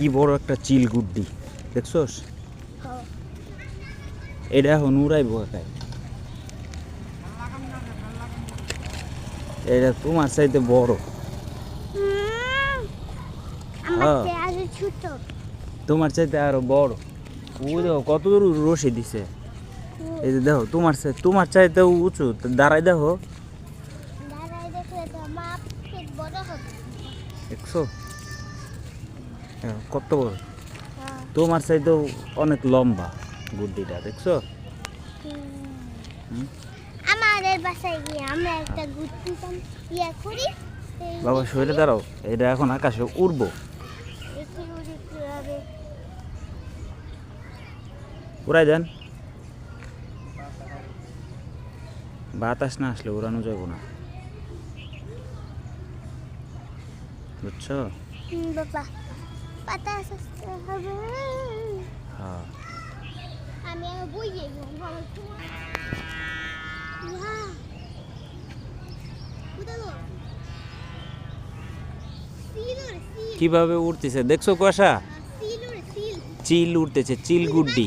কি বড় একটা চিল গুড্ডি দেখছোস? হ্যাঁ। এটা এখন উড়াইব একাই। এটা তোমার চাইতে বড়। আমার চেয়ে আরো ছোট। তোমার চাইতে আরো বড়। ওই দেখো কত দূর রশি দিছে। এই যে দেখো তোমার চাইতে উঁচু। দাঁড়াই দেখো দাঁড়ায় দেখলে তো মাপ ঠিক বড় হবে। দেখছো কত বড়। হ্যাঁ। তোমার চাইতেও অনেক লম্বা গুড্ডিটা দেখছো? আমাদের বাসায় গিয়ে আমরা একটা গুটি ইয়া করি। বাবা শরীরে দাঁড়াও, এটা এখন আকাশে উড়বো। একটু উড়ে কিভাবে? উড়াই দেন, বাতাস না আসলে উড়ানো যাবো না, বুঝছো? বাবা বাতাস আসতে হবে। হ্যাঁ আমি আর বইয়ে গেলাম। কিভাবে উড়তেছে দেখছো কুয়াশা? চিল উড়তেছে, চিল গুড্ডি।